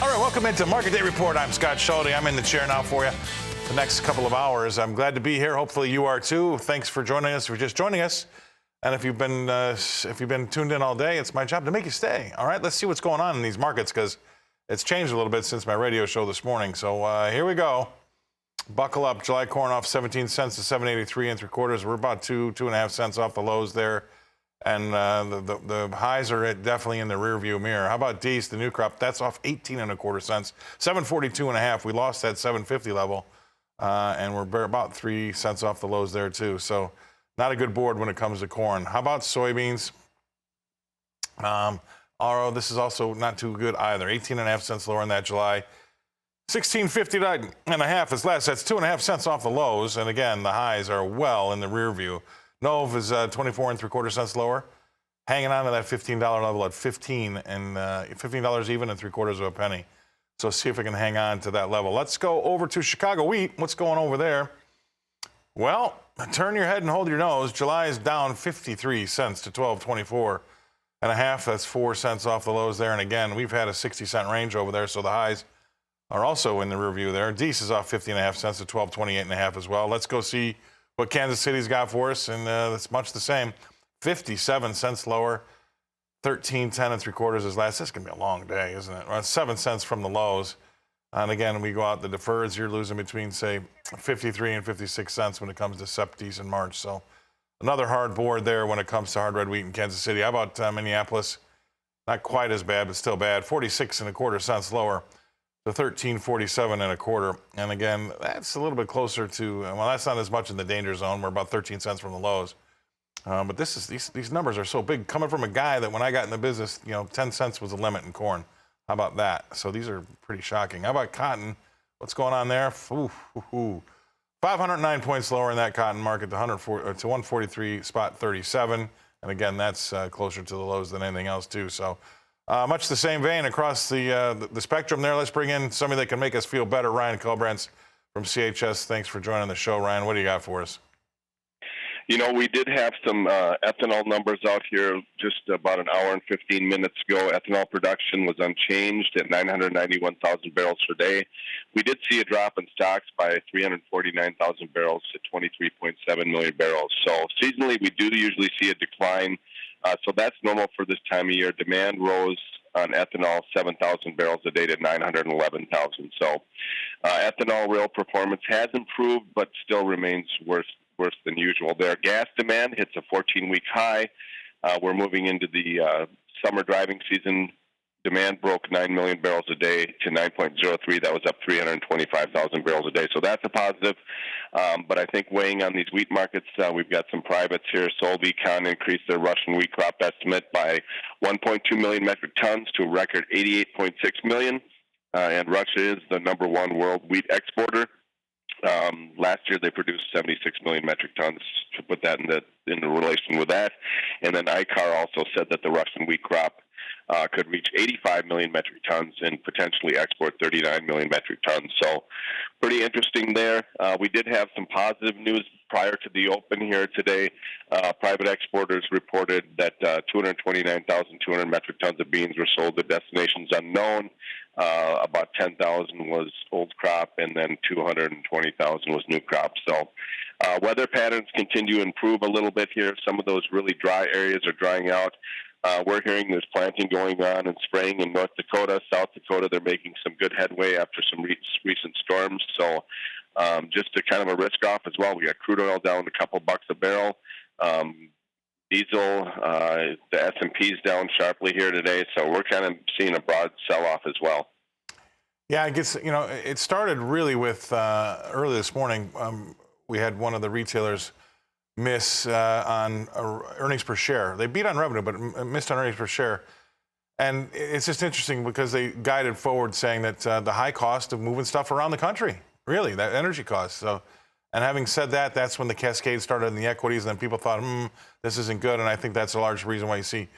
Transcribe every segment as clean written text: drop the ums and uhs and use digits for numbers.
All right, welcome into Market Day Report. I'm Scott Shellady. I'm in the chair now for you the next couple of hours. I'm glad to be here. Hopefully you are too. Thanks for joining us. If you're just joining us, and if you've been tuned in all day, it's my job to make you stay. All right, let's see what's going on in these markets because it's changed a little bit since my radio show this morning. So here we go. Buckle up. July corn off 17 cents to 7.83 3/4. We're about 2.5 cents off the lows there. And the highs are definitely in the rear view mirror. How about D's, the new crop? That's off 18 1/4 cents, 7.42 1/2. We lost that 7.50 level, and we're about 3 cents off the lows there too. So not a good board when it comes to corn. How about soybeans? RO, this is also not too good either. 18 1/2 cents lower in that July. 16.59 1/2 is less. That's 2.5 cents off the lows. And again, the highs are well in the rear view. Nove is 24 3/4 cents lower, hanging on to that $15 level at $15 even and 3/4 of a penny. So see if we can hang on to that level. Let's go over to Chicago wheat. What's going over there? Well, turn your head and hold your nose. July is down 53 cents to 12.24 1/2. That's 4 cents off the lows there. And again, we've had a 60-cent range over there, so the highs are also in the rear view there. Deese is off 50 1/2 cents to 12.28 1/2 as well. Let's go see what Kansas City's got for us, and it's much the same. 57 cents lower, 13.10 3/4 is last. This is going to be a long day, isn't it? Well, 7 cents from the lows. And again, we go out the deferreds, you're losing between, say, 53 and 56 cents when it comes to SEPTs in March. So another hard board there when it comes to hard red wheat in Kansas City. How about Minneapolis? Not quite as bad, but still bad. 46 1/4 cents lower. The 13.47 1/4, and again, that's a little bit closer to. Well, that's not as much in the danger zone. We're about 13 cents from the lows, but these numbers are so big. Coming from a guy that when I got in the business, 10 cents was the limit in corn. How about that? So these are pretty shocking. How about cotton? What's going on there? 509 points lower in that cotton market to 143.37, and again, that's closer to the lows than anything else too. So. Much the same vein across the spectrum there. Let's bring in somebody that can make us feel better. Ryan Kelbrants from CHS. Thanks for joining the show, Ryan. What do you got for us? We did have some ethanol numbers out here just about an hour and 15 minutes ago. Ethanol production was unchanged at 991,000 barrels per day. We did see a drop in stocks by 349,000 barrels to 23.7 million barrels. So seasonally, we do usually see a decline. So that's normal for this time of year. Demand rose on ethanol 7,000 barrels a day to 911,000. So ethanol rail performance has improved, but still remains worse than usual there. Gas demand hits a 14-week high. We're moving into the summer driving season. Demand broke 9 million barrels a day to 9.03. That was up 325,000 barrels a day. So that's a positive. But I think weighing on these wheat markets, we've got some privates here. Solvecon increased their Russian wheat crop estimate by 1.2 million metric tons to a record 88.6 million. And Russia is the #1 world wheat exporter. Last year they produced 76 million metric tons, to put that in relation with that. And then ICAR also said that the Russian wheat crop could reach 85 million metric tons and potentially export 39 million metric tons. So pretty interesting there. We did have some positive news prior to the open here today. Private exporters reported that 229,200 metric tons of beans were sold to destinations unknown. About 10,000 was old crop, and then 220,000 was new crop. So weather patterns continue to improve a little bit here. Some of those really dry areas are drying out. We're hearing there's planting going on and spraying in North Dakota, South Dakota. They're making some good headway after some recent storms. So just a kind of a risk off as well. We got crude oil down a couple bucks a barrel. Diesel, the S&P's down sharply here today. So we're kind of seeing a broad sell-off as well. Yeah, I guess, it started really with early this morning. We had one of the retailers miss on earnings per share. They beat on revenue, but missed on earnings per share. And it's just interesting because they guided forward saying that the high cost of moving stuff around the country, really, that energy cost. So, and having said that, that's when the cascade started in the equities, and then people thought, this isn't good. And I think that's a large reason why you see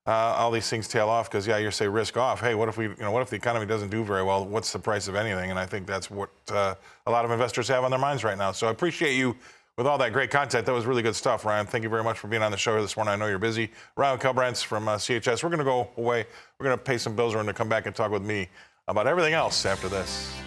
all these things tail off, because you say risk off. Hey, what if the economy doesn't do very well? What's the price of anything? And I think that's what a lot of investors have on their minds right now. So I appreciate you with all that great content. That was really good stuff, Ryan. Thank you very much for being on the show this morning. I know you're busy. Ryan Kelbrants from CHS. We're going to go away. We're going to pay some bills. We're going to come back and talk with me about everything else after this.